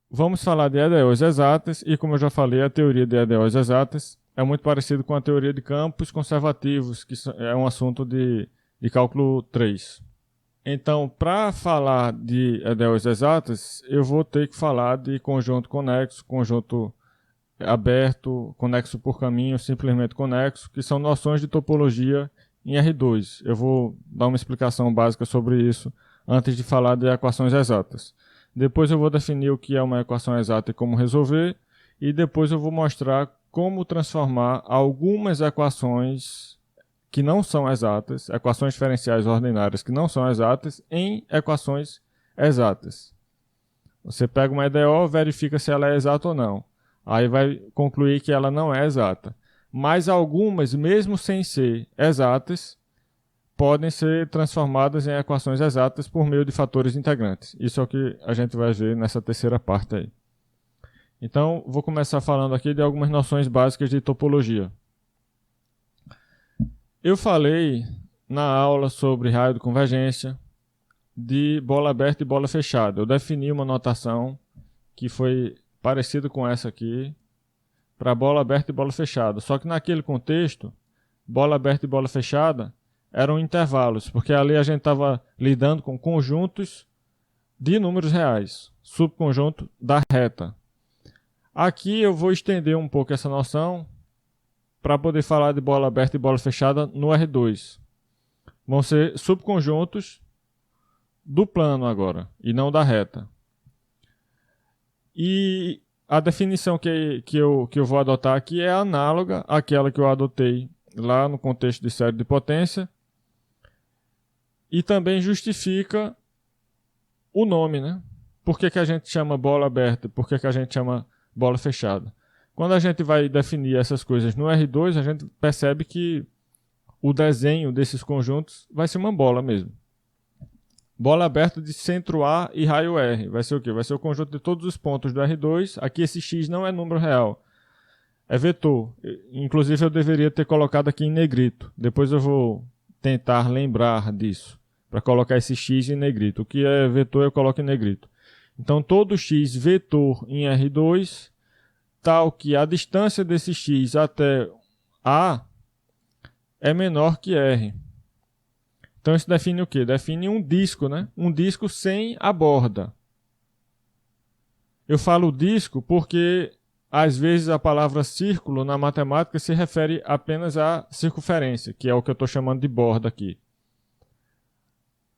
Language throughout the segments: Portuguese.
vamos falar de EDOs exatas e, como eu já falei, a teoria de EDOs exatas é muito parecido com a teoria de campos conservativos, que é um assunto de cálculo 3. Então, para falar de EDOs exatas, eu vou ter que falar de conjunto conexo, conjunto aberto, conexo por caminho, simplesmente conexo, que são noções de topologia em R2. Eu vou dar uma explicação básica sobre isso antes de falar de equações exatas. Depois eu vou definir o que é uma equação exata e como resolver, e depois eu vou mostrar como transformar algumas equações que não são exatas, equações diferenciais ordinárias que não são exatas, em equações exatas. Você pega uma EDO, verifica se ela é exata ou não. Aí vai concluir que ela não é exata. Mas algumas, mesmo sem ser exatas, podem ser transformadas em equações exatas por meio de fatores integrantes. Isso é o que a gente vai ver nessa terceira parte aí. Então, vou começar falando aqui de algumas noções básicas de topologia. Eu falei na aula sobre raio de convergência, de bola aberta e bola fechada. Eu defini uma notação que foi parecida com essa aqui para bola aberta e bola fechada. Só que naquele contexto, bola aberta e bola fechada eram intervalos, porque ali a gente estava lidando com conjuntos de números reais, subconjunto da reta. Aqui eu vou estender um pouco essa noção para poder falar de bola aberta e bola fechada no R2. Vão ser subconjuntos do plano agora, e não da reta. E a definição que eu vou adotar aqui é análoga àquela que eu adotei lá no contexto de série de potência, e também justifica o nome, né? Por que a gente chama bola aberta? Por que a gente chama bola fechada? Quando a gente vai definir essas coisas no R2, a gente percebe que o desenho desses conjuntos vai ser uma bola mesmo. Bola aberta de centro A e raio R. Vai ser o quê? Vai ser o conjunto de todos os pontos do R2. Aqui esse X não é número real, é vetor. Inclusive eu deveria ter colocado aqui em negrito. Depois eu vou tentar lembrar disso, para colocar esse X em negrito. O que é vetor eu coloco em negrito. Então todo X vetor em R2, tal que a distância desse X até A é menor que R. Então isso define o quê? Define um disco, né? Um disco sem a borda. Eu falo disco porque às vezes a palavra círculo na matemática se refere apenas à circunferência, que é o que eu estou chamando de borda aqui.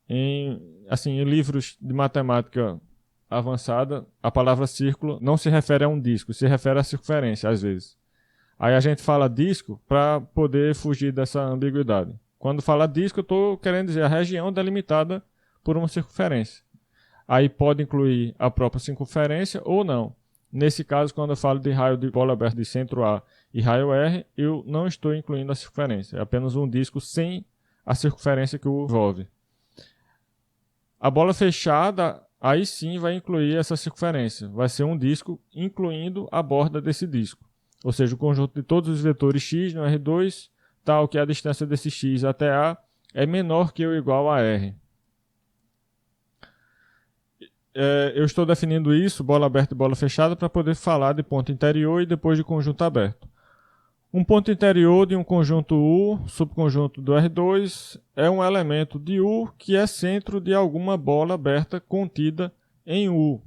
Em livros de matemática avançada, a palavra círculo não se refere a um disco, se refere à circunferência, às vezes. Aí a gente fala disco para poder fugir dessa ambiguidade. Quando fala disco, eu estou querendo dizer a região delimitada por uma circunferência. Aí pode incluir a própria circunferência ou não. Nesse caso, quando eu falo de raio de bola aberta de centro A e raio R, eu não estou incluindo a circunferência. É apenas um disco sem a circunferência que o envolve. A bola fechada, aí sim vai incluir essa circunferência. Vai ser um disco incluindo a borda desse disco. Ou seja, o conjunto de todos os vetores x no R2, tal que a distância desse x até A é menor que ou igual a R. Eu estou definindo isso, bola aberta e bola fechada, para poder falar de ponto interior e depois de conjunto aberto. Um ponto interior de um conjunto U, subconjunto do R2, é um elemento de U que é centro de alguma bola aberta contida em U.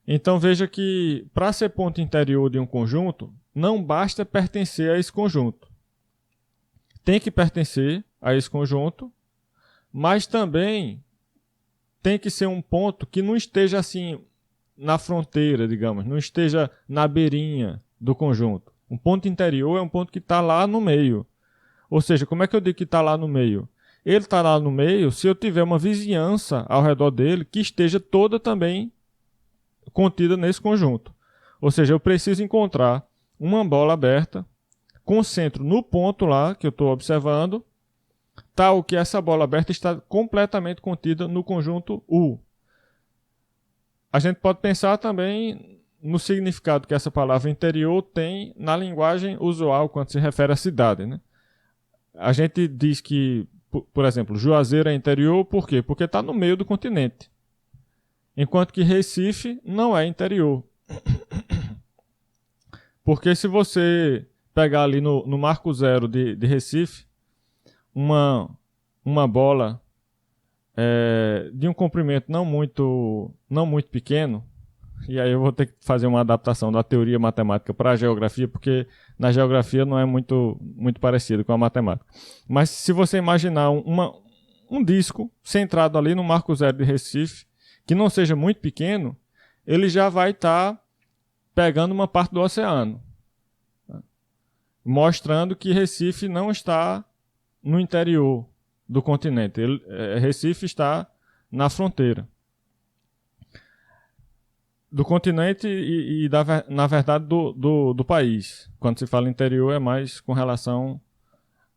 Então veja que para ser ponto interior de um conjunto, não basta pertencer a esse conjunto. Tem que pertencer a esse conjunto, mas também tem que ser um ponto que não esteja assim na fronteira, digamos, não esteja na beirinha do conjunto. Um ponto interior é um ponto que está lá no meio. Ou seja, como é que eu digo que está lá no meio? Ele está lá no meio se eu tiver uma vizinhança ao redor dele que esteja toda também contida nesse conjunto. Ou seja, eu preciso encontrar uma bola aberta com centro no ponto lá que eu estou observando, tal que essa bola aberta está completamente contida no conjunto U. A gente pode pensar também no significado que essa palavra interior tem na linguagem usual quando se refere à cidade, né? A gente diz que, por exemplo, Juazeiro é interior, por quê? Porque está no meio do continente. enquanto que Recife não é interior. Porque se você pegar ali no marco zero de Recife, uma bola de um comprimento não muito pequeno, e aí eu vou ter que fazer uma adaptação da teoria matemática para a geografia, porque na geografia não é muito parecido com a matemática. Mas se você imaginar um disco centrado ali no marco zero de Recife, que não seja muito pequeno, ele já vai estar pegando uma parte do oceano, mostrando que Recife não está no interior do continente. Recife está na fronteira do continente na verdade, do país. Quando se fala interior, é mais com relação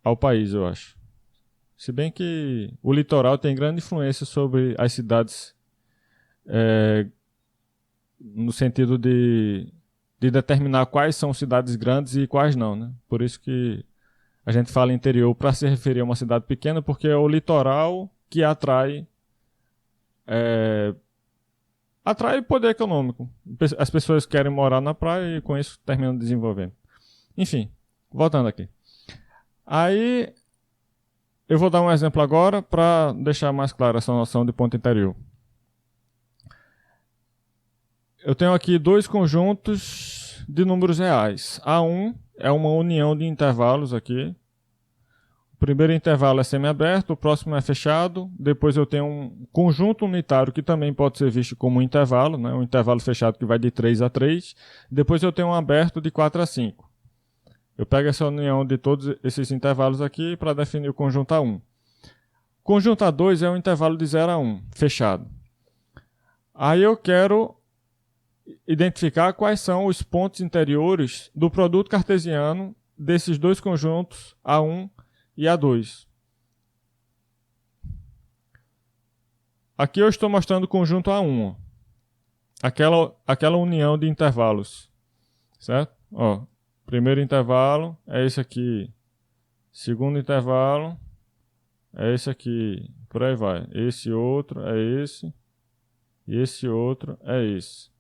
ao país, eu acho. Se bem que o litoral tem grande influência sobre as cidades, no sentido de determinar quais são cidades grandes e quais não, né? Por isso que a gente fala interior para se referir a uma cidade pequena, porque é o litoral que atrai poder econômico. As pessoas querem morar na praia e com isso terminam desenvolvendo. Enfim, voltando aqui. Aí eu vou dar um exemplo agora para deixar mais clara essa noção de ponto interior. Eu tenho aqui dois conjuntos de números reais. A1 é uma união de intervalos aqui. O primeiro intervalo é semiaberto, o próximo é fechado. Depois eu tenho um conjunto unitário que também pode ser visto como um intervalo, né? Um intervalo fechado que vai de 3 a 3. Depois eu tenho um aberto de 4 a 5. Eu pego essa união de todos esses intervalos aqui para definir o conjunto A1. Conjunto A2 é um intervalo de 0 a 1, fechado. Aí eu quero identificar quais são os pontos interiores do produto cartesiano desses dois conjuntos A1 e A2. Aqui eu estou mostrando o conjunto A1. Aquela união de intervalos. Certo? Ó, primeiro intervalo é esse aqui. Segundo intervalo é esse aqui. Por aí vai. Esse outro é esse. E esse outro é esse.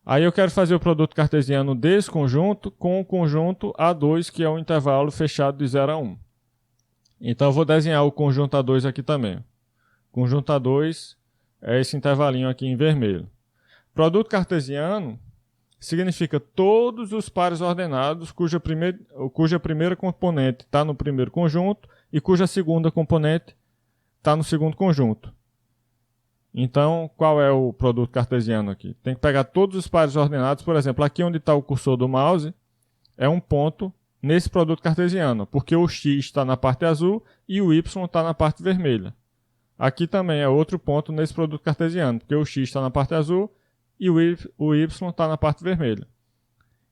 Aí eu quero fazer o produto cartesiano desse conjunto com o conjunto A2, que é um intervalo fechado de 0 a 1. Então eu vou desenhar o conjunto A2 aqui também. Conjunto A2 é esse intervalinho aqui em vermelho. Produto cartesiano significa todos os pares ordenados cuja primeira componente está no primeiro conjunto e cuja segunda componente está no segundo conjunto. Então, qual é o produto cartesiano aqui? Tem que pegar todos os pares ordenados. Por exemplo, aqui onde está o cursor do mouse é um ponto nesse produto cartesiano, porque o x está na parte azul e o y está na parte vermelha. Aqui também é outro ponto nesse produto cartesiano, porque o x está na parte azul e o y está na parte vermelha.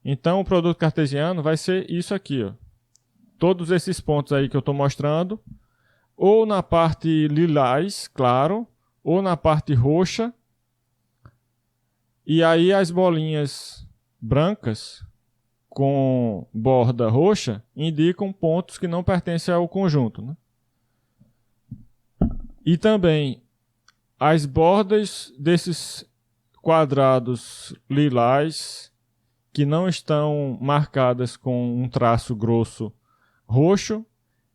Então, o produto cartesiano vai ser isso aqui, ó. Todos esses pontos aí que eu estou mostrando, ou na parte lilás, claro, ou na parte roxa, e aí as bolinhas brancas com borda roxa indicam pontos que não pertencem ao conjunto, né? E também as bordas desses quadrados lilás que não estão marcadas com um traço grosso roxo,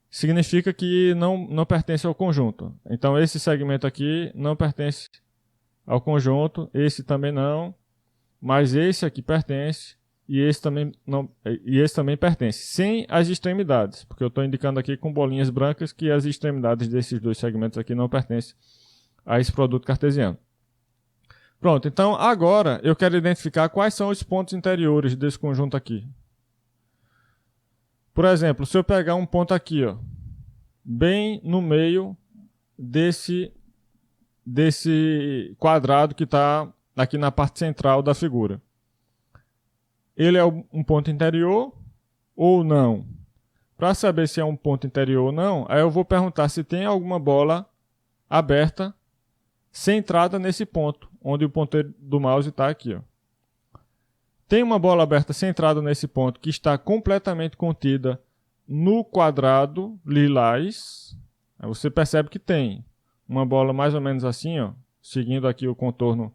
significa que não pertence ao conjunto. Então esse segmento aqui não pertence ao conjunto, esse também não, mas esse aqui pertence e esse também não, e esse também pertence, sem as extremidades, porque eu estou indicando aqui com bolinhas brancas que as extremidades desses dois segmentos aqui não pertencem a esse produto cartesiano. Pronto, então agora eu quero identificar quais são os pontos interiores desse conjunto aqui. Por exemplo, se eu pegar um ponto aqui, ó, bem no meio desse quadrado que está aqui na parte central da figura. Ele é um ponto interior ou não? Para saber se é um ponto interior ou não, aí eu vou perguntar se tem alguma bola aberta centrada nesse ponto, onde o ponteiro do mouse está aqui, ó. Tem uma bola aberta centrada nesse ponto que está completamente contida no quadrado lilás. Aí você percebe que tem uma bola mais ou menos assim, ó, seguindo aqui o contorno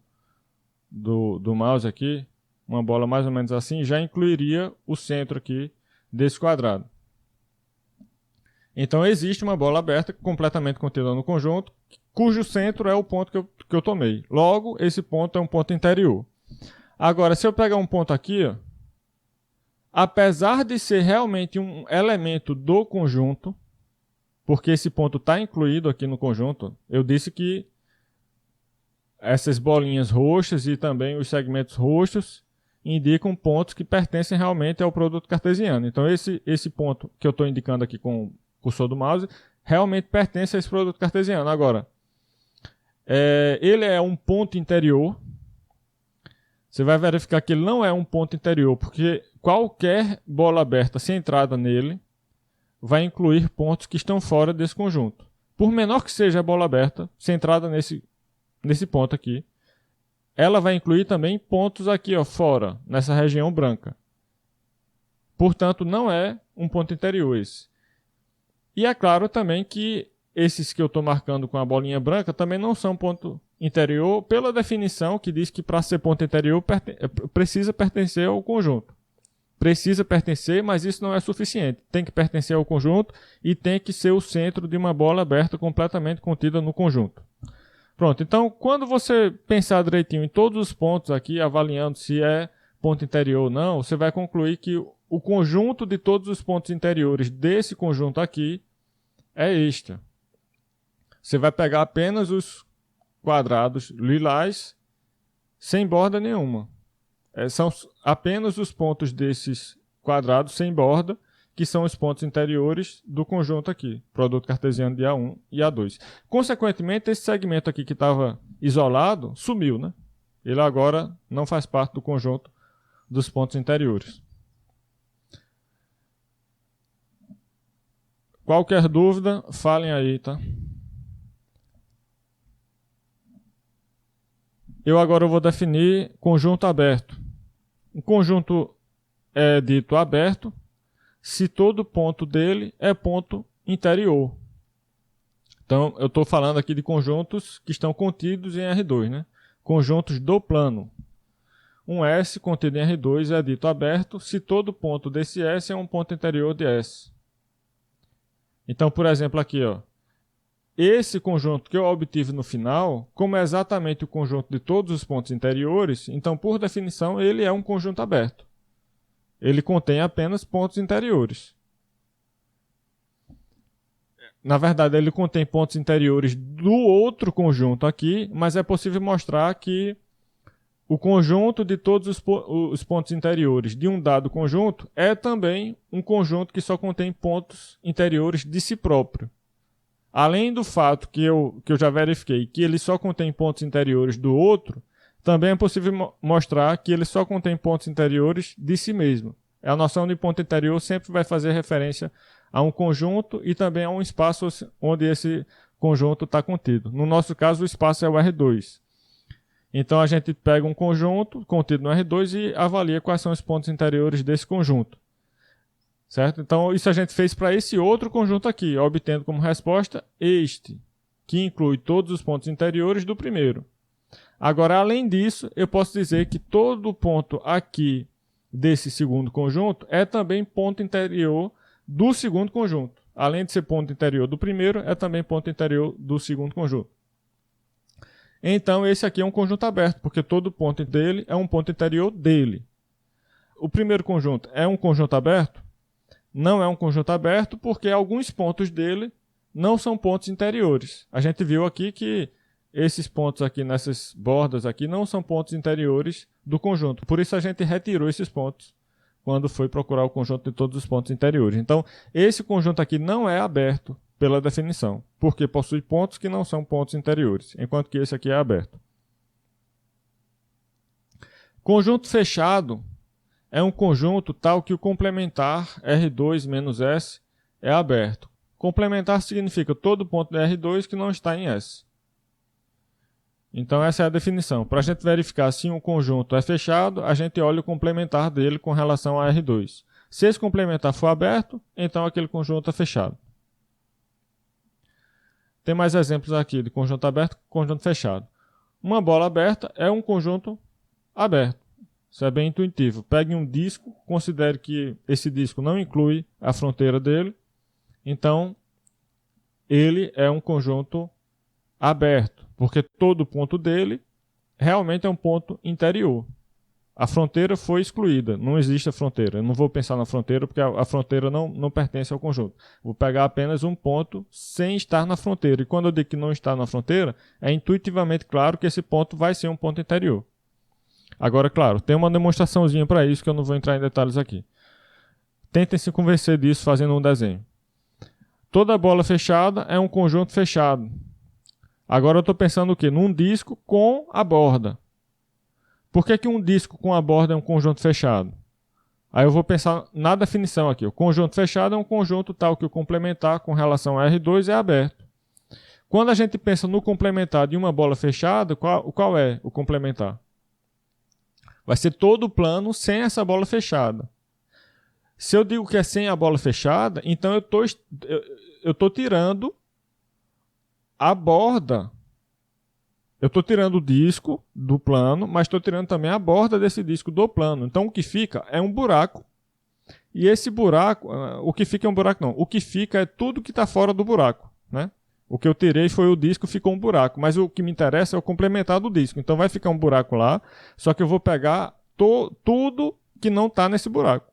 do mouse aqui, uma bola mais ou menos assim, já incluiria o centro aqui desse quadrado. Então existe uma bola aberta completamente contida no conjunto, cujo centro é o ponto que eu tomei. Logo, esse ponto é um ponto interior. Agora, se eu pegar um ponto aqui, ó, apesar de ser realmente um elemento do conjunto, porque esse ponto está incluído aqui no conjunto, eu disse que essas bolinhas roxas e também os segmentos roxos indicam pontos que pertencem realmente ao produto cartesiano. Então esse ponto que eu estou indicando aqui com o cursor do mouse realmente pertence a esse produto cartesiano. Agora, ele é um ponto interior. Você vai verificar que ele não é um ponto interior, porque qualquer bola aberta centrada nele vai incluir pontos que estão fora desse conjunto. Por menor que seja a bola aberta centrada nesse ponto aqui, ela vai incluir também pontos aqui, ó, fora, nessa região branca. Portanto, não é um ponto interior esse. E é claro também que esses que eu estou marcando com a bolinha branca também não são ponto interior, pela definição que diz que para ser ponto interior precisa pertencer ao conjunto. Precisa pertencer, mas isso não é suficiente. Tem que pertencer ao conjunto e tem que ser o centro de uma bola aberta completamente contida no conjunto. Pronto, então quando você pensar direitinho em todos os pontos aqui, avaliando se é ponto interior ou não, você vai concluir que o conjunto de todos os pontos interiores desse conjunto aqui é este. Você vai pegar apenas os quadrados lilás sem borda nenhuma. São apenas os pontos desses quadrados sem borda, que são os pontos interiores do conjunto aqui, produto cartesiano de A1 e A2. Consequentemente, esse segmento aqui que estava isolado, sumiu, né? Ele agora não faz parte do conjunto dos pontos interiores. Qualquer dúvida, falem aí, tá? Eu agora vou definir conjunto aberto. Um conjunto é dito aberto se todo ponto dele é ponto interior. Então, eu estou falando aqui de conjuntos que estão contidos em R2, né? Conjuntos do plano. Um S contido em R2 é dito aberto se todo ponto desse S é um ponto interior de S. Então, por exemplo, aqui, ó, esse conjunto que eu obtive no final, como é exatamente o conjunto de todos os pontos interiores, então, por definição, ele é um conjunto aberto. Ele contém apenas pontos interiores. Na verdade, ele contém pontos interiores do outro conjunto aqui, mas é possível mostrar que o conjunto de todos os pontos interiores de um dado conjunto é também um conjunto que só contém pontos interiores de si próprio. Além do fato que eu já verifiquei que ele só contém pontos interiores do outro, também é possível mostrar que ele só contém pontos interiores de si mesmo. A noção de ponto interior sempre vai fazer referência a um conjunto e também a um espaço onde esse conjunto está contido. No nosso caso, o espaço é o R2. Então a gente pega um conjunto contido no R2 e avalia quais são os pontos interiores desse conjunto. Certo? Então isso a gente fez para esse outro conjunto aqui, obtendo como resposta este, que inclui todos os pontos interiores do primeiro. Agora, além disso, eu posso dizer que todo ponto aqui desse segundo conjunto é também ponto interior do segundo conjunto. Além de ser ponto interior do primeiro, é também ponto interior do segundo conjunto. Então, esse aqui é um conjunto aberto, porque todo ponto dele é um ponto interior dele. O primeiro conjunto é um conjunto aberto? Não é um conjunto aberto, porque alguns pontos dele não são pontos interiores. A gente viu aqui que esses pontos aqui, nessas bordas aqui, não são pontos interiores do conjunto. Por isso a gente retirou esses pontos quando foi procurar o conjunto de todos os pontos interiores. Então, esse conjunto aqui não é aberto pela definição, porque possui pontos que não são pontos interiores, enquanto que esse aqui é aberto. Conjunto fechado é um conjunto tal que o complementar R2 menos S é aberto. Complementar significa todo ponto de R2 que não está em S. Então essa é a definição. Para a gente verificar se um conjunto é fechado, a gente olha o complementar dele com relação a R2. Se esse complementar for aberto, então aquele conjunto é fechado. Tem mais exemplos aqui de conjunto aberto e conjunto fechado. Uma bola aberta é um conjunto aberto. Isso é bem intuitivo. Pegue um disco, considere que esse disco não inclui a fronteira dele, então ele é um conjunto aberto, porque todo ponto dele realmente é um ponto interior. A fronteira foi excluída, não existe a fronteira. Eu não vou pensar na fronteira porque a fronteira não pertence ao conjunto. Vou pegar apenas um ponto sem estar na fronteira. E quando eu digo que não está na fronteira, é intuitivamente claro que esse ponto vai ser um ponto interior. Agora, claro, tem uma demonstraçãozinha para isso que eu não vou entrar em detalhes aqui. Tentem se convencer disso fazendo um desenho. Toda bola fechada é um conjunto fechado. Agora eu estou pensando o quê? Num disco com a borda. Por que um disco com a borda é um conjunto fechado? Aí eu vou pensar na definição aqui. O conjunto fechado é um conjunto tal que o complementar com relação a R2 é aberto. Quando a gente pensa no complementar de uma bola fechada, qual é o complementar? Vai ser todo o plano sem essa bola fechada. Se eu digo que é sem a bola fechada, então eu estou tirando a borda. Eu estou tirando o disco do plano, mas estou tirando também a borda desse disco do plano. Então o que fica é um buraco. E esse buraco, o que fica é um buraco não. O que fica é tudo que está fora do buraco, né? O que eu tirei foi o disco, ficou um buraco. Mas o que me interessa é o complementar do disco. Então vai ficar um buraco lá, só que eu vou pegar tudo que não está nesse buraco.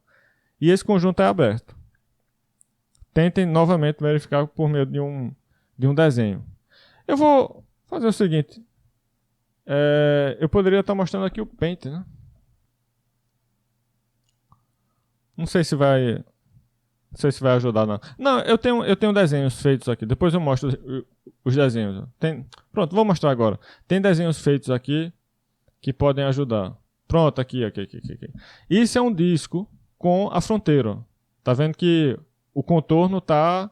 E esse conjunto é aberto. Tentem novamente verificar por meio de um desenho. Eu vou fazer o seguinte. Eu poderia estar mostrando aqui o Paint, né? Não sei se vai ajudar, não. Não, eu tenho desenhos feitos aqui. Depois eu mostro os desenhos. Pronto, vou mostrar agora. Tem desenhos feitos aqui que podem ajudar. Pronto, aqui. Isso é um disco com a fronteira. Tá vendo que o contorno está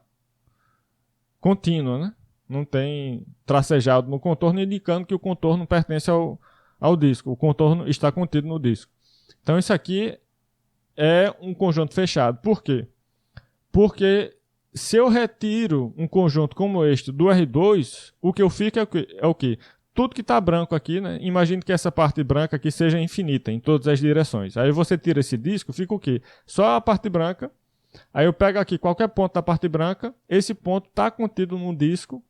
contínuo, né? Não tem tracejado no contorno, indicando que o contorno pertence ao disco. O contorno está contido no disco. Então isso aqui é um conjunto fechado. Por quê? Porque se eu retiro um conjunto como este do R2, o que eu fico é o quê? Tudo que está branco aqui, né? Imagine que essa parte branca aqui seja infinita em todas as direções. Aí você tira esse disco, fica o quê? Só a parte branca. Aí eu pego aqui qualquer ponto da parte branca, esse ponto está contido num disco.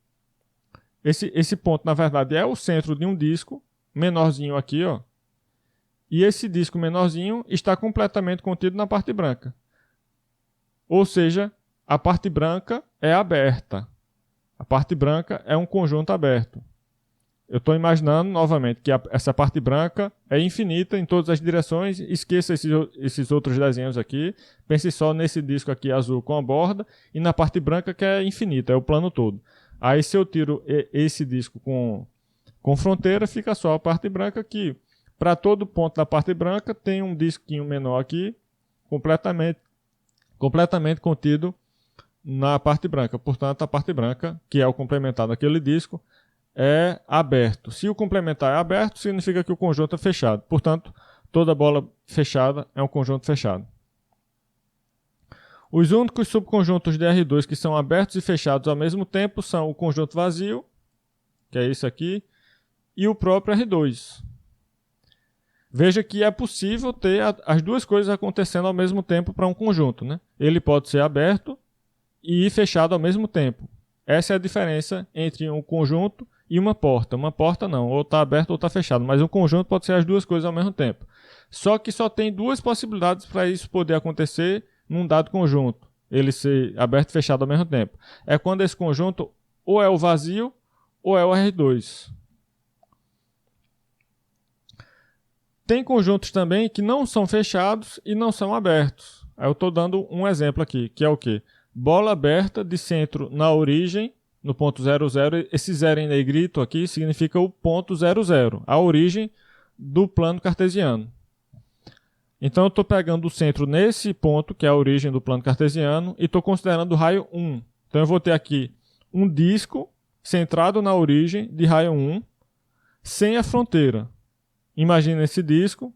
Esse ponto, na verdade, é o centro de um disco, menorzinho aqui, ó. E esse disco menorzinho está completamente contido na parte branca. Ou seja, a parte branca é aberta. A parte branca é um conjunto aberto. Eu estou imaginando, novamente, que essa parte branca é infinita em todas as direções. Esqueça esses outros desenhos aqui. Pense só nesse disco aqui azul com a borda e na parte branca que é infinita, é o plano todo. Aí se eu tiro esse disco com fronteira, fica só a parte branca aqui. Para todo ponto da parte branca tem um disquinho menor aqui, completamente contido na parte branca. Portanto, a parte branca, que é o complementar daquele disco, é aberto. Se o complementar é aberto, significa que o conjunto é fechado. Portanto, toda bola fechada é um conjunto fechado. Os únicos subconjuntos de R2 que são abertos e fechados ao mesmo tempo são o conjunto vazio, que é esse aqui, e o próprio R2. Veja que é possível ter as duas coisas acontecendo ao mesmo tempo para um conjunto, né? Ele pode ser aberto e fechado ao mesmo tempo. Essa é a diferença entre um conjunto e uma porta. Uma porta não, ou está aberto ou está fechado, mas um conjunto pode ser as duas coisas ao mesmo tempo. Só que só tem duas possibilidades para isso poder acontecer num dado conjunto, ele ser aberto e fechado ao mesmo tempo. É quando esse conjunto ou é o vazio ou é o R2. Tem conjuntos também que não são fechados e não são abertos. Aí eu estou dando um exemplo aqui, que é o quê? Bola aberta de centro na origem, no ponto 00. Esse zero em negrito aqui significa o ponto 00, a origem do plano cartesiano. Então eu estou pegando o centro nesse ponto, que é a origem do plano cartesiano, e estou considerando o raio 1. Então eu vou ter aqui um disco centrado na origem de raio 1, sem a fronteira. Imagine esse disco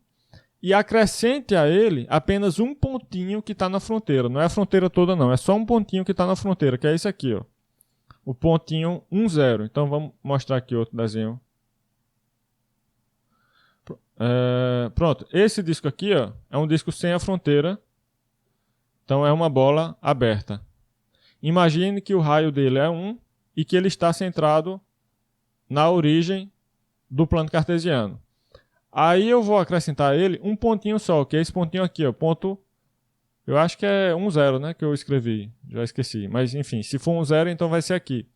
e acrescente a ele apenas um pontinho que está na fronteira. Não é a fronteira toda não, é só um pontinho que está na fronteira, que é esse aqui, ó. O pontinho 10. Então vamos mostrar aqui outro desenho. Pronto, esse disco aqui, ó, é um disco sem a fronteira, então é uma bola aberta. Imagine que o raio dele é 1 e que ele está centrado na origem do plano cartesiano. Aí eu vou acrescentar a ele um pontinho só, que é esse pontinho aqui, ó, ponto, eu acho que é 1, 0, né, que eu escrevi, já esqueci, mas enfim, se for 1, 0, então vai ser aqui,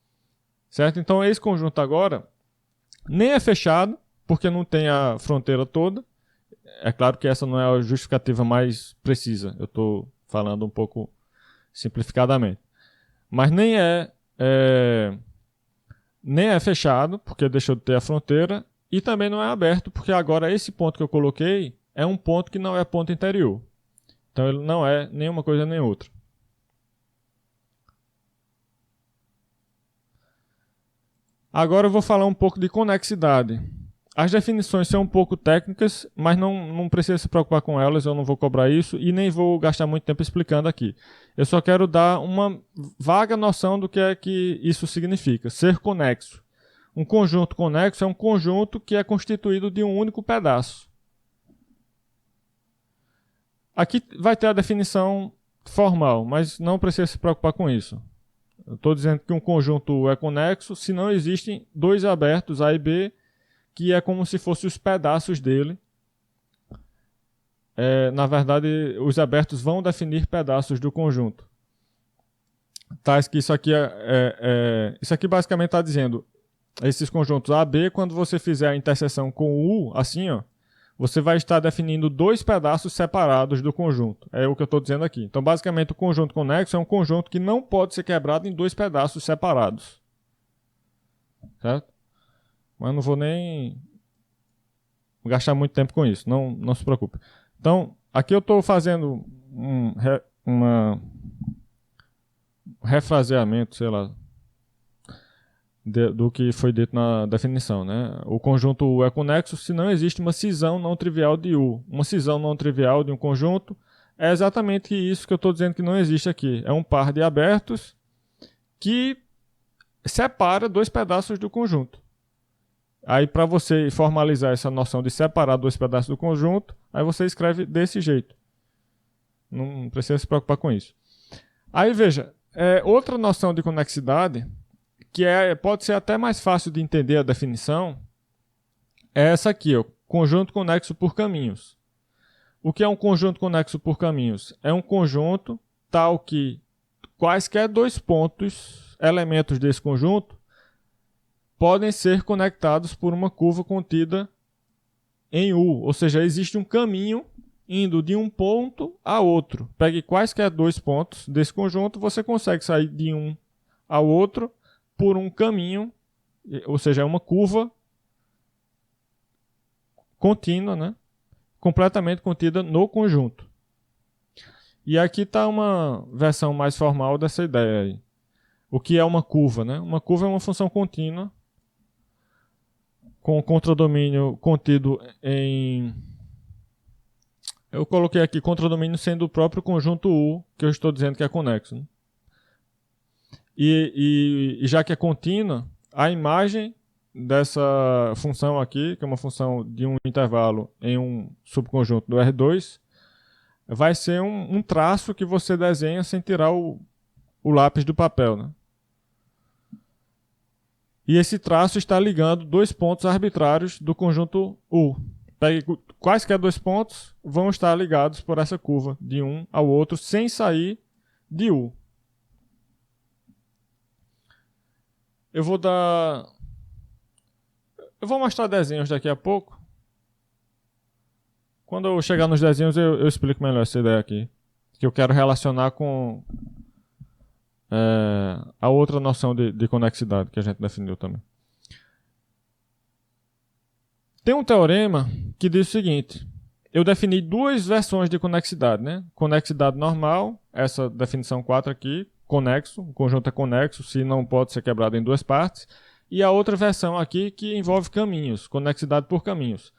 certo? Então esse conjunto agora nem é fechado, porque não tem a fronteira toda. É claro que essa não é a justificativa mais precisa, eu estou falando um pouco simplificadamente. Mas nem é fechado, porque deixou de ter a fronteira, e também não é aberto, porque agora esse ponto que eu coloquei é um ponto que não é ponto interior. Então ele não é nenhuma coisa nem outra. Agora eu vou falar um pouco de conexidade. As definições são um pouco técnicas, mas não precisa se preocupar com elas, eu não vou cobrar isso e nem vou gastar muito tempo explicando aqui. Eu só quero dar uma vaga noção do que é que isso significa, ser conexo. Um conjunto conexo é um conjunto que é constituído de um único pedaço. Aqui vai ter a definição formal, mas não precisa se preocupar com isso. Eu estou dizendo que um conjunto é conexo se não existem dois abertos, A e B, que é como se fossem os pedaços dele. Na verdade, os abertos vão definir pedaços do conjunto. Tais que isso aqui basicamente está dizendo, esses conjuntos A, B, quando você fizer a interseção com o U, assim, ó, você vai estar definindo dois pedaços separados do conjunto. É o que eu estou dizendo aqui. Então, basicamente, o conjunto conexo é um conjunto que não pode ser quebrado em dois pedaços separados. Certo? Mas não vou nem gastar muito tempo com isso. Não se preocupe. Então, aqui eu estou fazendo um refraseamento, sei lá, do que foi dito na definição, né? O conjunto U é conexo se não existe uma cisão não trivial de U. Uma cisão não trivial de um conjunto é exatamente isso que eu estou dizendo que não existe aqui. É um par de abertos que separa dois pedaços do conjunto. Aí, para você formalizar essa noção de separar dois pedaços do conjunto, aí você escreve desse jeito. Não precisa se preocupar com isso. Aí, veja, outra noção de conexidade, que pode ser até mais fácil de entender a definição, é essa aqui, ó, conjunto conexo por caminhos. O que é um conjunto conexo por caminhos? É um conjunto tal que quaisquer dois pontos, elementos desse conjunto, podem ser conectados por uma curva contida em U. Ou seja, existe um caminho indo de um ponto a outro. Pegue quaisquer dois pontos desse conjunto, você consegue sair de um ao outro por um caminho, ou seja, é uma curva contínua, né? Completamente contida no conjunto. E aqui está uma versão mais formal dessa ideia aí. O que é uma curva, né? Uma curva é uma função contínua com contradomínio contido em... Eu coloquei aqui contradomínio sendo o próprio conjunto U, que eu estou dizendo que é conexo, né? E já que é contínua, a imagem dessa função aqui, que é uma função de um intervalo em um subconjunto do R2, vai ser um traço que você desenha sem tirar o lápis do papel, né? E esse traço está ligando dois pontos arbitrários do conjunto U. Pegue quaisquer dois pontos, vão estar ligados por essa curva de um ao outro sem sair de U. Eu vou mostrar desenhos daqui a pouco. Quando eu chegar nos desenhos, eu explico melhor essa ideia aqui. Que eu quero relacionar com a outra noção de conexidade que a gente definiu também. Tem um teorema que diz o seguinte. Eu defini duas versões de conexidade, né? Conexidade normal, essa definição 4 aqui, conexo, o conjunto é conexo se não pode ser quebrado em duas partes, e a outra versão aqui que envolve caminhos, conexidade por caminhos.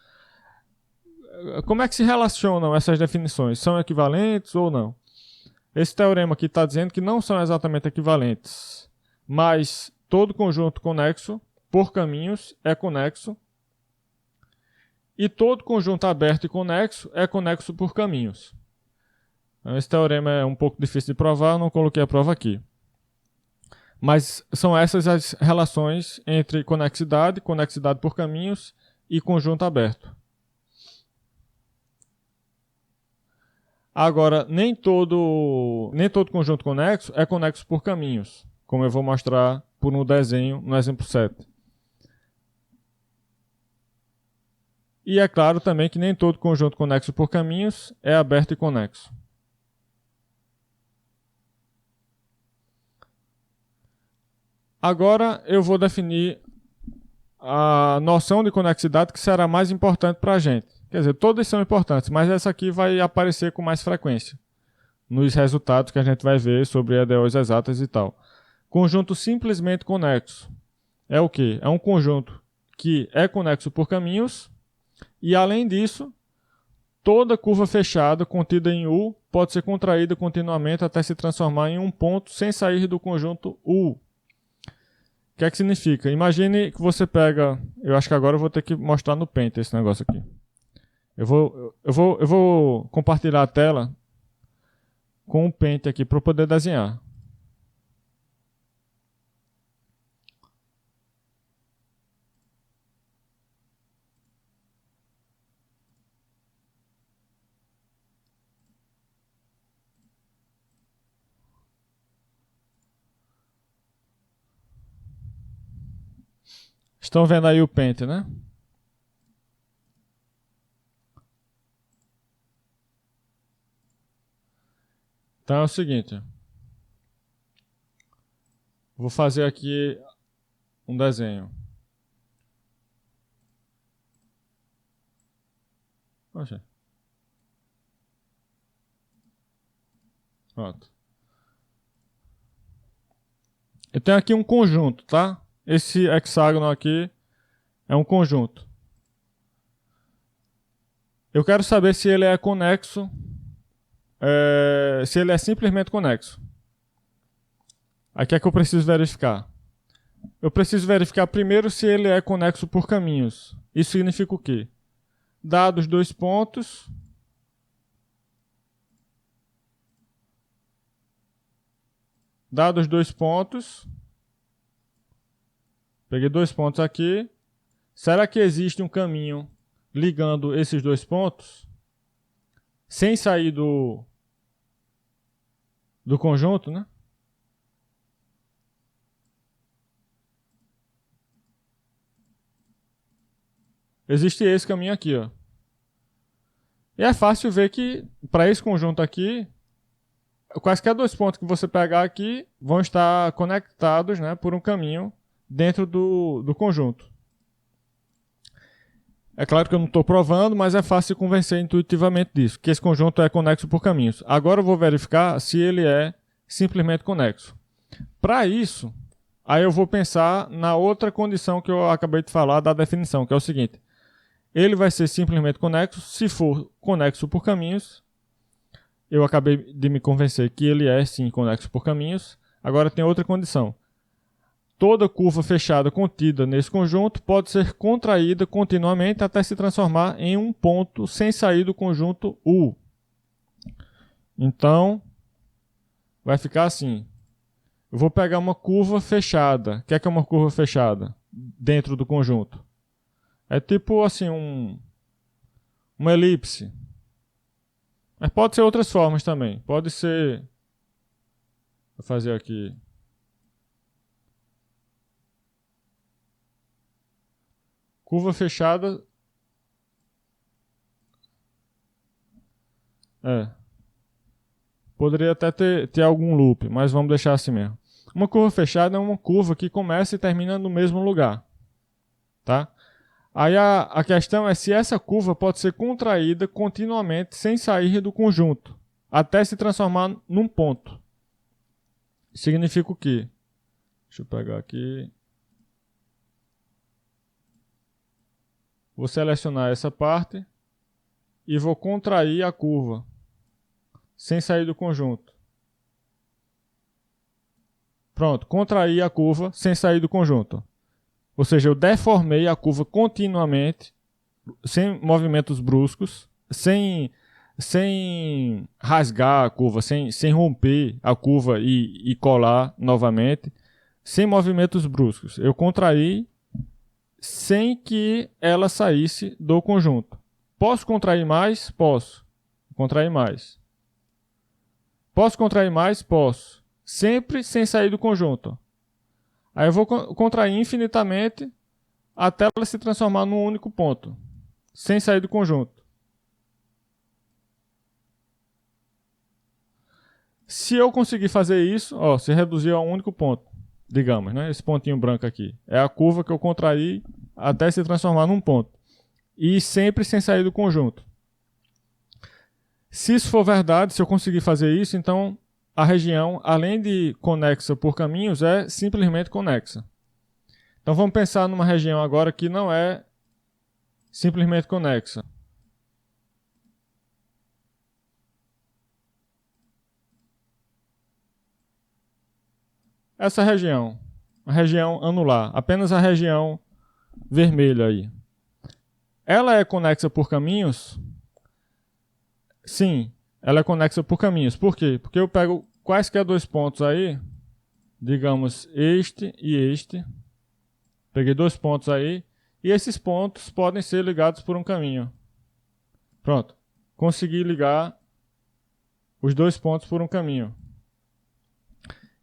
Como é que se relacionam essas definições? São equivalentes ou não? Esse teorema aqui está dizendo que não são exatamente equivalentes, mas todo conjunto conexo por caminhos é conexo E todo conjunto aberto e conexo é conexo por caminhos. Então, esse teorema é um pouco difícil de provar, eu não coloquei a prova aqui. Mas são essas as relações entre conexidade, conexidade por caminhos e conjunto aberto. Agora, nem todo conjunto conexo é conexo por caminhos, como eu vou mostrar por um desenho no exemplo 7. E é claro também que nem todo conjunto conexo por caminhos é aberto e conexo. Agora eu vou definir a noção de conexidade que será mais importante para a gente. Quer dizer, todas são importantes, mas essa aqui vai aparecer com mais frequência nos resultados que a gente vai ver sobre EDOs exatas e tal. Conjunto simplesmente conexo é o quê? É um conjunto que é conexo por caminhos e, além disso, toda curva fechada contida em U pode ser contraída continuamente até se transformar em um ponto sem sair do conjunto U. O que é que significa? Imagine que você pega... Eu acho que agora eu vou ter que mostrar no Paint esse negócio aqui. Eu vou compartilhar a tela com o Paint aqui para eu poder desenhar. Estão vendo aí o Paint, né? Então é o seguinte. Vou fazer aqui um desenho. Poxa. Pronto. Eu tenho aqui um conjunto, tá? Esse hexágono aqui é um conjunto. Eu quero saber se ele é conexo, se ele é simplesmente conexo. Aqui é que eu preciso verificar. Eu preciso verificar primeiro se ele é conexo por caminhos. Isso significa o quê? Dados dois pontos. Dados dois pontos. Peguei dois pontos aqui. Será que existe um caminho ligando esses dois pontos? Sem sair do conjunto, né? Existe esse caminho aqui, ó. E é fácil ver que, para esse conjunto aqui, quaisquer dois pontos que você pegar aqui vão estar conectados, né, por um caminho dentro do conjunto. É claro que eu não estou provando, mas é fácil se convencer intuitivamente disso, que esse conjunto é conexo por caminhos. Agora eu vou verificar se ele é simplesmente conexo. Para isso, aí eu vou pensar na outra condição que eu acabei de falar da definição, que é o seguinte. Ele vai ser simplesmente conexo se for conexo por caminhos. Eu acabei de me convencer que ele é sim conexo por caminhos. Agora tem outra condição. Toda curva fechada contida nesse conjunto pode ser contraída continuamente até se transformar em um ponto sem sair do conjunto U. Então, vai ficar assim. Eu vou pegar uma curva fechada. O que é uma curva fechada dentro do conjunto? É tipo assim uma elipse. Mas pode ser outras formas também. Pode ser... Vou fazer aqui... Curva fechada... Poderia até ter algum loop, mas vamos deixar assim mesmo. Uma curva fechada é uma curva que começa e termina no mesmo lugar. Tá? Aí a questão é se essa curva pode ser contraída continuamente sem sair do conjunto, até se transformar num ponto. Significa o quê? Deixa eu pegar aqui. Vou selecionar essa parte e vou contrair a curva, sem sair do conjunto. Pronto, contrair a curva sem sair do conjunto. Ou seja, eu deformei a curva continuamente movimentos bruscos, sem rasgar a curva, sem romper a curva e colar novamente, sem movimentos bruscos. Eu contraí sem que ela saísse do conjunto. Posso contrair mais? Posso. Contrair mais. Posso contrair mais? Posso. Sempre sem sair do conjunto. Aí eu vou contrair infinitamente até ela se transformar num único ponto, sem sair do conjunto. Se eu conseguir fazer isso, ó, se reduzir a um único ponto, digamos, né, esse pontinho branco aqui, é a curva que eu contraí até se transformar num ponto. E sempre sem sair do conjunto. Se isso for verdade, se eu conseguir fazer isso, então a região, além de conexa por caminhos, é simplesmente conexa. Então vamos pensar numa região agora que não é simplesmente conexa. Essa região, a região anular, apenas a região vermelha aí. Ela é conexa por caminhos? Sim, ela é conexa por caminhos. Por quê? Porque eu pego quaisquer dois pontos aí, digamos este e este. Peguei dois pontos aí, e esses pontos podem ser ligados por um caminho. Pronto, consegui ligar os dois pontos por um caminho.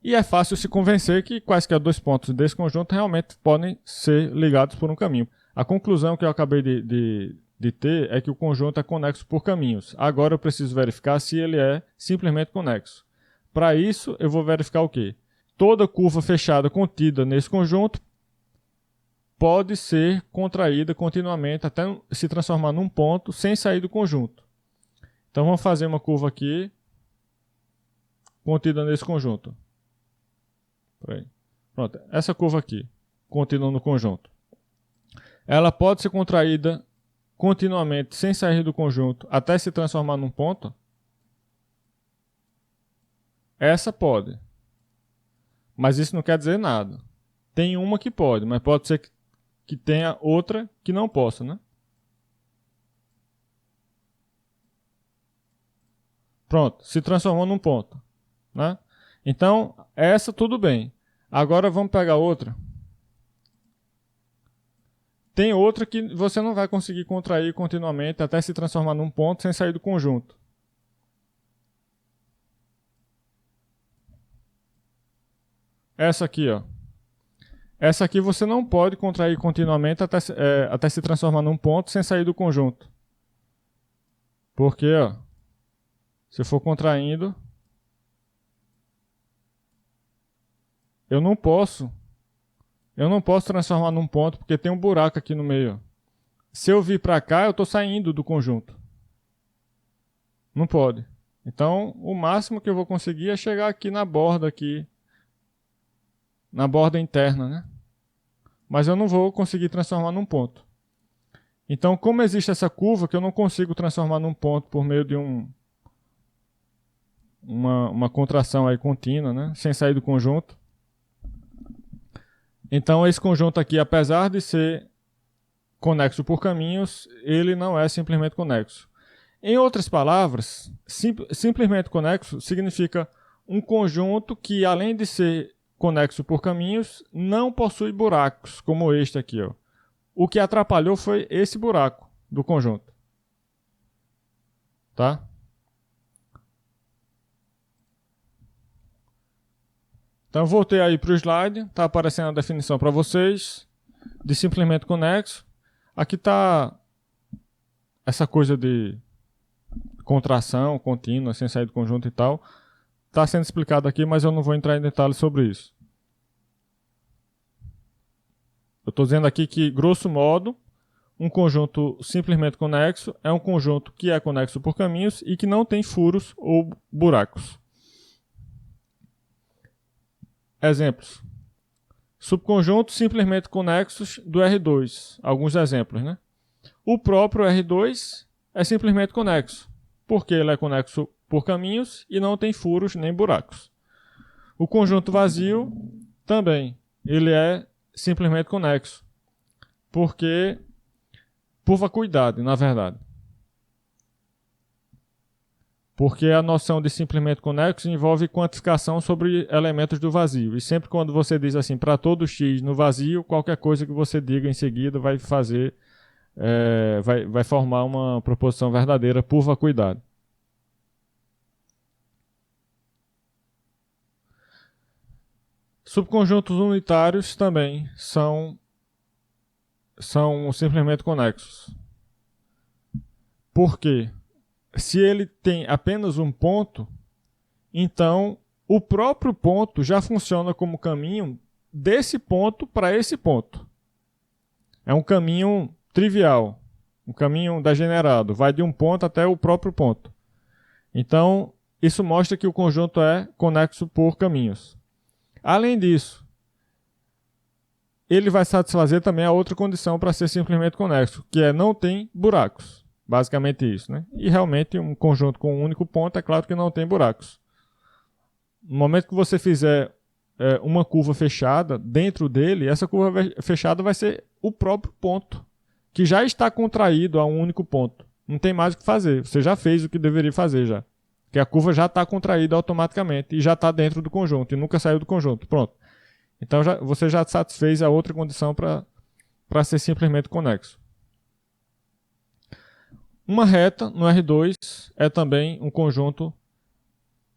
E é fácil se convencer que quaisquer dois pontos desse conjunto realmente podem ser ligados por um caminho. A conclusão que eu acabei de ter é que o conjunto é conexo por caminhos. Agora eu preciso verificar se ele é simplesmente conexo. Para isso, eu vou verificar o quê? Toda curva fechada contida nesse conjunto pode ser contraída continuamente até se transformar num ponto sem sair do conjunto. Então vamos fazer uma curva aqui contida nesse conjunto. Pronto, essa curva aqui, contida no conjunto. Ela pode ser contraída continuamente sem sair do conjunto até se transformar num ponto? Essa pode. Mas isso não quer dizer nada. Tem uma que pode, mas pode ser que tenha outra que não possa, né? Pronto, se transformou num ponto, né? Então, essa tudo bem. Agora vamos pegar outra. Tem outra que você não vai conseguir contrair continuamente até se transformar num ponto sem sair do conjunto. Essa aqui, ó. Essa aqui você não pode contrair continuamente até se transformar num ponto sem sair do conjunto. Porque, ó, se for contraindo, eu não posso transformar num ponto porque tem um buraco aqui no meio. Se eu vir para cá, eu estou saindo do conjunto. Não pode. Então, o máximo que eu vou conseguir é chegar aqui na borda interna, né? Mas eu não vou conseguir transformar num ponto. Então, como existe essa curva que eu não consigo transformar num ponto por meio de uma contração aí contínua, né? Sem sair do conjunto. Então, esse conjunto aqui, apesar de ser conexo por caminhos, ele não é simplesmente conexo. Em outras palavras, simplesmente conexo significa um conjunto que, além de ser conexo por caminhos, não possui buracos, como este aqui, ó. O que atrapalhou foi esse buraco do conjunto. Tá? Então, voltei aí para o slide. Está aparecendo a definição para vocês de simplesmente conexo. Aqui está essa coisa de contração contínua, sem sair do conjunto e tal. Está sendo explicado aqui, mas eu não vou entrar em detalhes sobre isso. Eu estou dizendo aqui que, grosso modo, um conjunto simplesmente conexo é um conjunto que é conexo por caminhos e que não tem furos ou buracos. Exemplos. Subconjuntos simplesmente conexos do R2. Alguns exemplos, né? O próprio R2 é simplesmente conexo, porque ele é conexo por caminhos e não tem furos nem buracos. O conjunto vazio também, ele é simplesmente conexo, porque por vacuidade, na verdade. Porque a noção de simplesmente conexo envolve quantificação sobre elementos do vazio. E sempre quando você diz assim, para todo x no vazio, qualquer coisa que você diga em seguida vai fazer, vai formar uma proposição verdadeira por vacuidade. Subconjuntos unitários também são simplesmente conexos. Por quê? Se ele tem apenas um ponto, então o próprio ponto já funciona como caminho desse ponto para esse ponto. É um caminho trivial, um caminho degenerado, vai de um ponto até o próprio ponto. Então, isso mostra que o conjunto é conexo por caminhos. Além disso, ele vai satisfazer também a outra condição para ser simplesmente conexo, que é não tem buracos. Basicamente isso, né? E realmente um conjunto com um único ponto, é claro que não tem buracos. No momento que você fizer uma curva fechada dentro dele, essa curva fechada vai ser o próprio ponto, que já está contraído a um único ponto. Não tem mais o que fazer. Você já fez o que deveria fazer já. Que a curva já está contraída automaticamente e já está dentro do conjunto e nunca saiu do conjunto. Pronto. Então você já satisfez a outra condição para ser simplesmente conexo. Uma reta no R2 é também um conjunto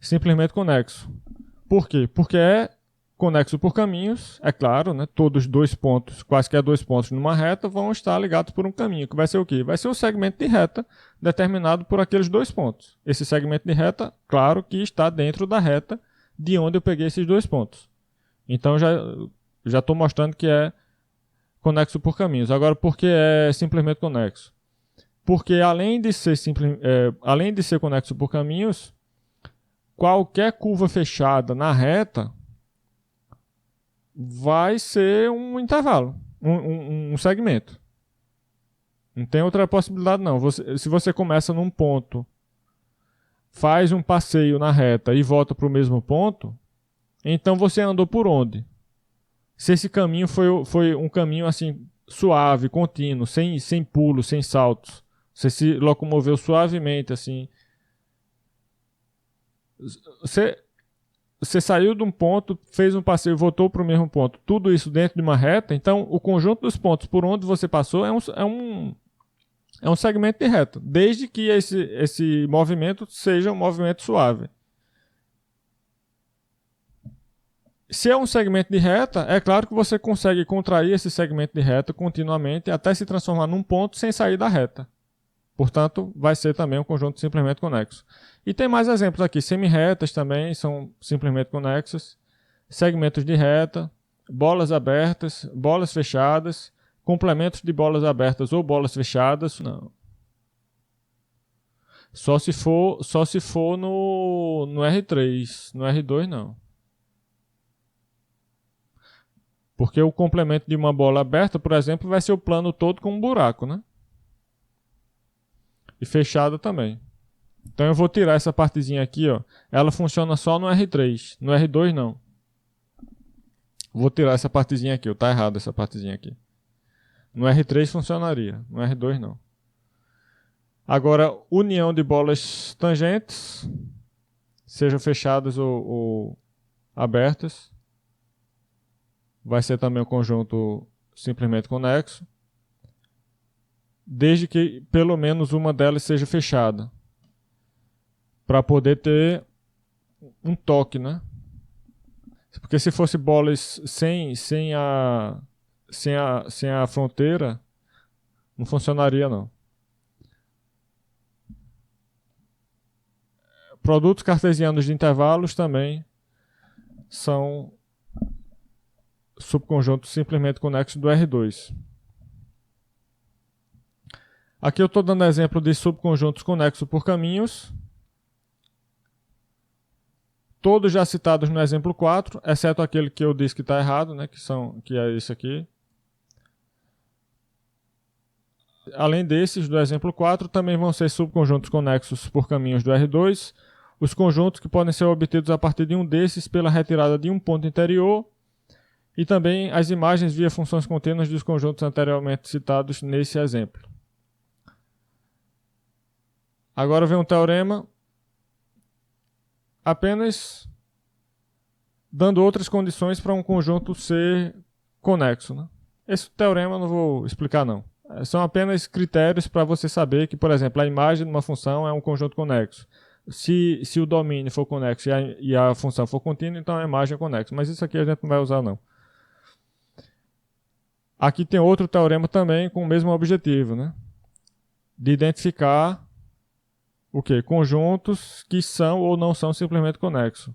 simplesmente conexo. Por quê? Porque é conexo por caminhos, é claro, né? Todos dois pontos, quaisquer dois pontos numa reta, vão estar ligados por um caminho, que vai ser o quê? Vai ser o segmento de reta determinado por aqueles dois pontos. Esse segmento de reta, claro que está dentro da reta de onde eu peguei esses dois pontos. Então já estou mostrando que é conexo por caminhos. Agora, por que é simplesmente conexo? Porque além de ser conexo por caminhos, qualquer curva fechada na reta vai ser um intervalo, um segmento. Não tem outra possibilidade não. Se você começa num ponto, faz um passeio na reta e volta para o mesmo ponto, então você andou por onde? Se esse caminho foi um caminho assim suave, contínuo, sem pulos, sem saltos, você se locomoveu suavemente, assim. Você saiu de um ponto, fez um passeio e voltou para o mesmo ponto. Tudo isso dentro de uma reta. Então, o conjunto dos pontos por onde você passou é um segmento de reta. Desde que esse movimento seja um movimento suave. Se é um segmento de reta, é claro que você consegue contrair esse segmento de reta continuamente até se transformar num ponto sem sair da reta. Portanto, vai ser também um conjunto simplesmente conexo. E tem mais exemplos aqui. Semirretas também são simplesmente conexas. Segmentos de reta, bolas abertas, bolas fechadas, complementos de bolas abertas ou bolas fechadas. Não. Só se for no R3. No R2, não. Porque o complemento de uma bola aberta, por exemplo, vai ser o plano todo com um buraco, né? E fechada também. Então eu vou tirar essa partezinha aqui, ó. Ela funciona só no R3, no R2 não. Vou tirar essa partezinha aqui, tá errado essa partezinha aqui. No R3 funcionaria, no R2 não. Agora, união de bolas tangentes, sejam fechadas ou abertas, vai ser também um conjunto simplesmente conexo. Desde que pelo menos uma delas seja fechada, para poder ter um toque, né? Porque se fosse bolas sem a fronteira, não funcionaria não. Produtos cartesianos de intervalos também são subconjuntos simplesmente conexos do R2. Aqui eu estou dando exemplo de subconjuntos conexos por caminhos. Todos já citados no exemplo 4, exceto aquele que eu disse que está errado, né, que é esse aqui. Além desses, do exemplo 4, também vão ser subconjuntos conexos por caminhos do R2, os conjuntos que podem ser obtidos a partir de um desses pela retirada de um ponto interior, e também as imagens via funções contínuas dos conjuntos anteriormente citados nesse exemplo. Agora vem um teorema apenas dando outras condições para um conjunto ser conexo, né? Esse teorema eu não vou explicar não. São apenas critérios para você saber que, por exemplo, a imagem de uma função é um conjunto conexo. Se o domínio for conexo e a função for contínua, então a imagem é conexa. Mas isso aqui a gente não vai usar não. Aqui tem outro teorema também com o mesmo objetivo, né? De identificar o quê? Conjuntos que são ou não são simplesmente conexos.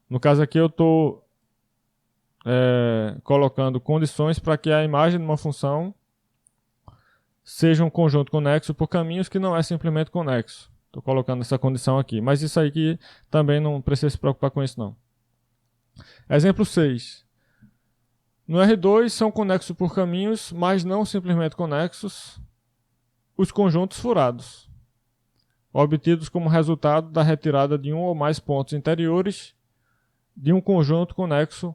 No caso aqui eu estou colocando condições para que a imagem de uma função seja um conjunto conexo por caminhos que não é simplesmente conexo. Estou colocando essa condição aqui. Mas isso aí que também não precisa se preocupar com isso não. Exemplo 6. No R2 são conexos por caminhos, mas não simplesmente conexos, os conjuntos furados, obtidos como resultado da retirada de um ou mais pontos interiores de um conjunto conexo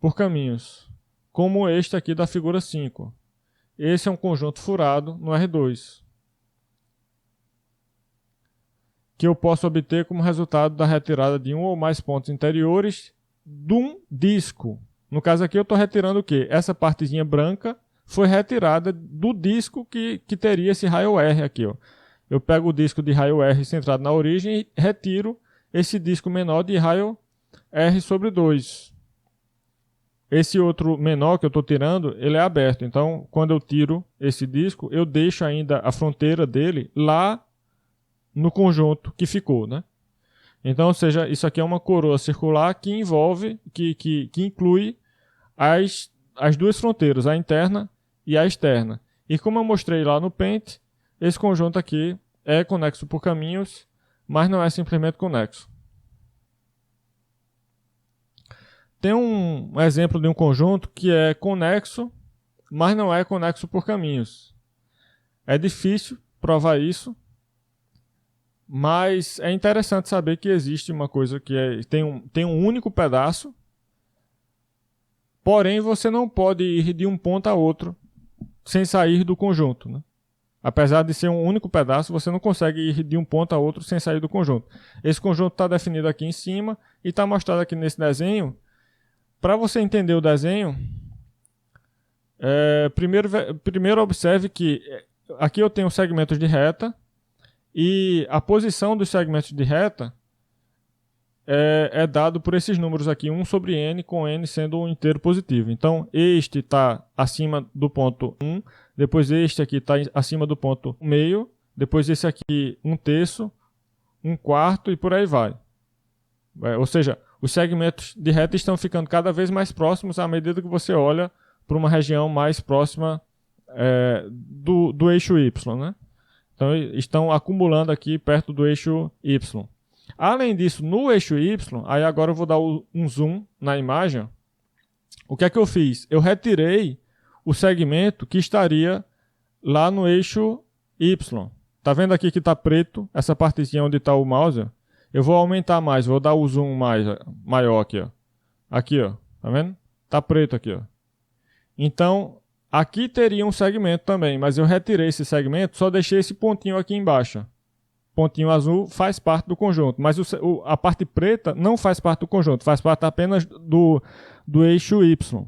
por caminhos, como este aqui da figura 5. Esse é um conjunto furado no R2, que eu posso obter como resultado da retirada de um ou mais pontos interiores de um disco. No caso aqui eu estou retirando o quê? Essa partezinha branca foi retirada do disco que teria esse raio R aqui. Ó. Eu pego o disco de raio R centrado na origem e retiro esse disco menor de raio R sobre 2. Esse outro menor que eu estou tirando, ele é aberto. Então, quando eu tiro esse disco, eu deixo ainda a fronteira dele lá no conjunto que ficou, né? Então, ou seja, isso aqui é uma coroa circular que envolve, que inclui as duas fronteiras, a interna e a externa. E como eu mostrei lá no Paint, esse conjunto aqui é conexo por caminhos, mas não é simplesmente conexo. Tem um exemplo de um conjunto que é conexo, mas não é conexo por caminhos. É difícil provar isso, mas é interessante saber que existe uma coisa que tem um único pedaço, porém você não pode ir de um ponto a outro sem sair do conjunto, né? Apesar de ser um único pedaço, você não consegue ir de um ponto a outro sem sair do conjunto. Esse conjunto está definido aqui em cima e está mostrado aqui nesse desenho. Para você entender o desenho, primeiro observe que aqui eu tenho segmentos de reta e a posição dos segmentos de reta é dado por esses números aqui, 1 sobre n, com n sendo um inteiro positivo. Então, este está acima do ponto 1, depois este aqui está acima do ponto meio, depois esse aqui 1/3, 1/4 e por aí vai. Ou seja, os segmentos de reta estão ficando cada vez mais próximos à medida que você olha para uma região mais próxima do eixo Y, né? Então, estão acumulando aqui perto do eixo Y. Além disso, no eixo Y, aí agora eu vou dar um zoom na imagem. O que é que eu fiz? Eu retirei o segmento que estaria lá no eixo Y. Tá vendo aqui que está preto, essa partezinha onde está o mouse? Eu vou aumentar mais, vou dar o zoom maior aqui, ó. Aqui, ó. Tá vendo? Tá preto aqui, ó. Então, aqui teria um segmento também, mas eu retirei esse segmento, só deixei esse pontinho aqui embaixo. Pontinho azul faz parte do conjunto, mas a parte preta não faz parte do conjunto, faz parte apenas do eixo Y.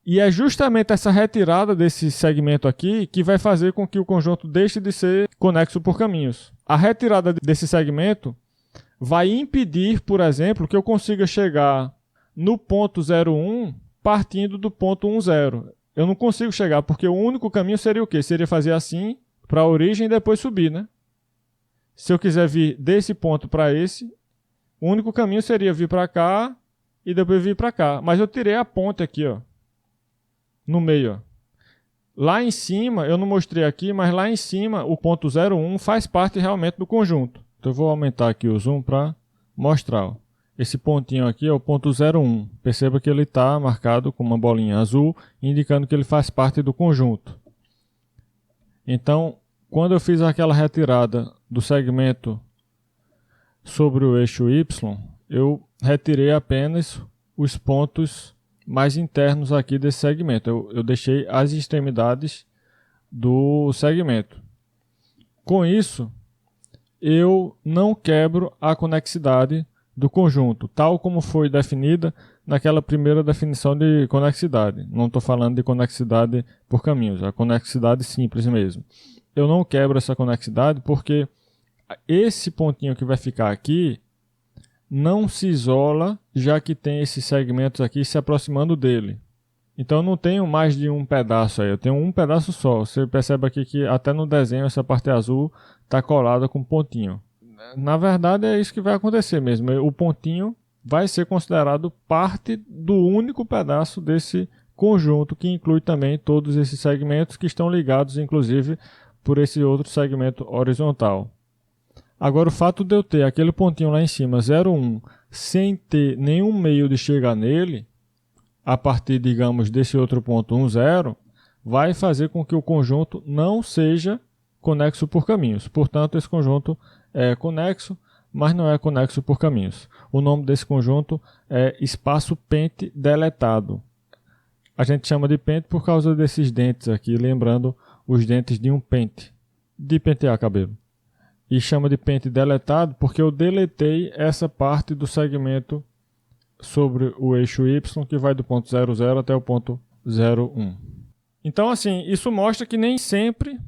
E é justamente essa retirada desse segmento aqui que vai fazer com que o conjunto deixe de ser conexo por caminhos. A retirada desse segmento vai impedir, por exemplo, que eu consiga chegar no ponto 0,1 partindo do ponto 1,0. Eu não consigo chegar, porque o único caminho seria o quê? Seria fazer assim para a origem e depois subir, né? Se eu quiser vir desse ponto para esse, o único caminho seria vir para cá e depois vir para cá. Mas eu tirei a ponte aqui, ó. No meio, ó. Lá em cima, eu não mostrei aqui, mas lá em cima o ponto 0,1 faz parte realmente do conjunto. Então eu vou aumentar aqui o zoom para mostrar. Ó. Esse pontinho aqui é o ponto 0,1. Perceba que ele está marcado com uma bolinha azul, indicando que ele faz parte do conjunto. Então, quando eu fiz aquela retirada do segmento sobre o eixo Y, eu retirei apenas os pontos mais internos aqui desse segmento. Eu deixei as extremidades do segmento. Com isso, eu não quebro a conexidade do conjunto, tal como foi definida naquela primeira definição de conexidade. Não estou falando de conexidade por caminhos, a conexidade simples mesmo. Eu não quebro essa conexidade porque esse pontinho que vai ficar aqui não se isola, já que tem esses segmentos aqui se aproximando dele. Então eu não tenho mais de um pedaço aí, eu tenho um pedaço só. Você percebe aqui que até no desenho essa parte azul está colada com pontinho. Na verdade é isso que vai acontecer mesmo. O pontinho vai ser considerado parte do único pedaço desse conjunto, que inclui também todos esses segmentos que estão ligados, inclusive, por esse outro segmento horizontal. Agora, o fato de eu ter aquele pontinho lá em cima, 0,1, sem ter nenhum meio de chegar nele, a partir, digamos, desse outro ponto 1,0, vai fazer com que o conjunto não seja conexo por caminhos. Portanto, esse conjunto é conexo, mas não é conexo por caminhos. O nome desse conjunto é espaço pente deletado. A gente chama de pente por causa desses dentes aqui, lembrando os dentes de um pente, de pentear cabelo. E chama de pente deletado porque eu deletei essa parte do segmento sobre o eixo Y, que vai do ponto 00 até o ponto 01. Então, assim, isso mostra que nem sempre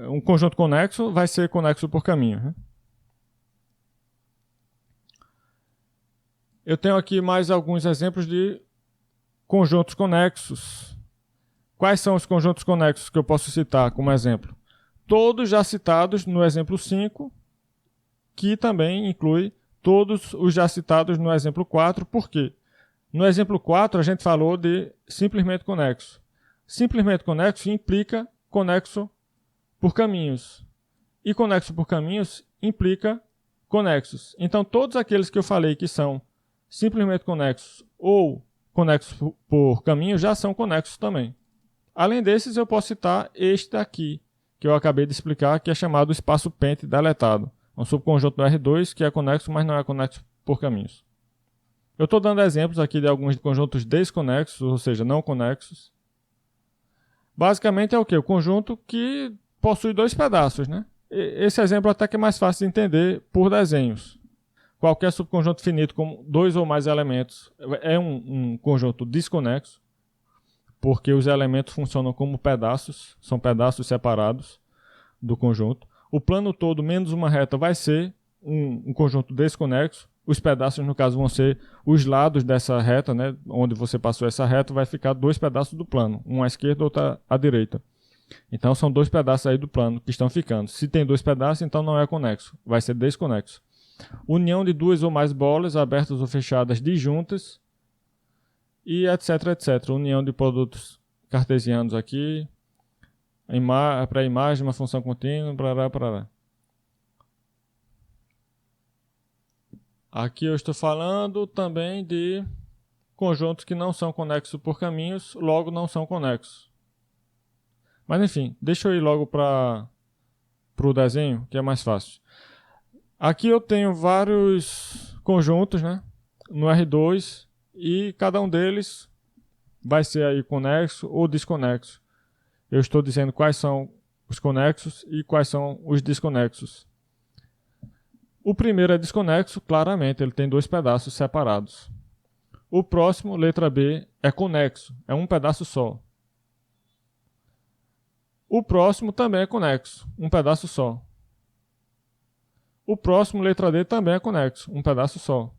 um conjunto conexo vai ser conexo por caminho, né? Eu tenho aqui mais alguns exemplos de conjuntos conexos. Quais são os conjuntos conexos que eu posso citar como exemplo? Todos já citados no exemplo 5, que também inclui todos os já citados no exemplo 4. Por quê? No exemplo 4 a gente falou de simplesmente conexo. Simplesmente conexo implica conexo por caminhos. E conexo por caminhos implica conexos. Então todos aqueles que eu falei que são simplesmente conexos ou conexos por caminhos já são conexos também. Além desses, eu posso citar este aqui, que eu acabei de explicar, que é chamado espaço pente deletado. É um subconjunto do R2 que é conexo, mas não é conexo por caminhos. Eu estou dando exemplos aqui de alguns conjuntos desconexos, ou seja, não conexos. Basicamente é o quê? O conjunto que possui dois pedaços, né? Esse exemplo até que é mais fácil de entender por desenhos. Qualquer subconjunto finito com dois ou mais elementos é um conjunto desconexo, porque os elementos funcionam como pedaços, são pedaços separados do conjunto. O plano todo menos uma reta vai ser um conjunto desconexo. Os pedaços, no caso, vão ser os lados dessa reta, né? Onde você passou essa reta, vai ficar dois pedaços do plano, um à esquerda e outro à direita. Então são dois pedaços aí do plano que estão ficando. Se tem dois pedaços, então não é conexo, vai ser desconexo. União de duas ou mais bolas abertas ou fechadas disjuntas e etc, etc. União de produtos cartesianos aqui, para a imagem, uma função contínua, parará. Aqui eu estou falando também de conjuntos que não são conexos por caminhos, logo não são conexos. Mas enfim, deixa eu ir logo para o desenho, que é mais fácil. Aqui eu tenho vários conjuntos, né, no R2, e cada um deles vai ser aí conexo ou desconexo. Eu estou dizendo quais são os conexos e quais são os desconexos. O primeiro é desconexo, claramente, ele tem dois pedaços separados. O próximo, letra B, é conexo, é um pedaço só. O próximo também é conexo, um pedaço só. O próximo, letra D, também é conexo, um pedaço só.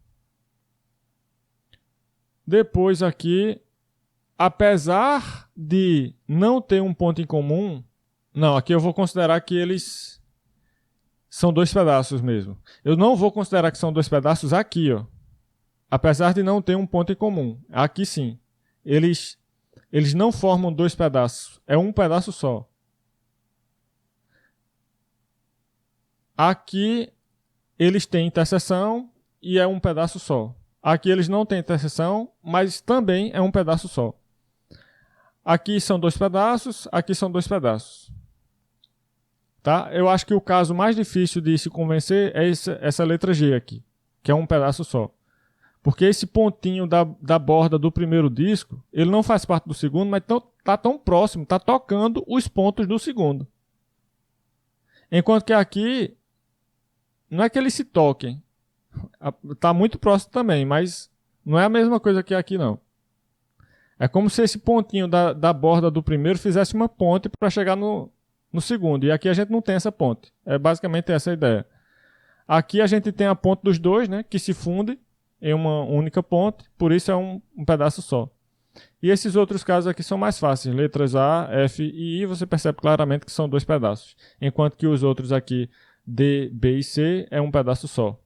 Depois aqui, apesar de não ter um ponto em comum, não, aqui eu vou considerar que eles são dois pedaços mesmo. Eu não vou considerar que são dois pedaços aqui, ó. Apesar de não ter um ponto em comum. Aqui sim. Eles não formam dois pedaços, é um pedaço só. Aqui eles têm interseção e é um pedaço só. Aqui eles não têm interseção, mas também é um pedaço só. Aqui são dois pedaços, aqui são dois pedaços. Tá? Eu acho que o caso mais difícil de se convencer é essa letra G aqui, que é um pedaço só. Porque esse pontinho da borda do primeiro disco, ele não faz parte do segundo, mas tá tão próximo, tá tocando os pontos do segundo. Enquanto que aqui, não é que eles se toquem. Tá muito próximo também, mas não é a mesma coisa que aqui não. É como se esse pontinho da borda do primeiro fizesse uma ponte para chegar no segundo. E aqui a gente não tem essa ponte. É basicamente essa a ideia. Aqui a gente tem a ponte dos dois, né, que se funde em uma única ponte. Por isso é um pedaço só. E esses outros casos aqui são mais fáceis. Letras A, F e I, você percebe claramente que são dois pedaços. Enquanto que os outros aqui, D, B e C, é um pedaço só.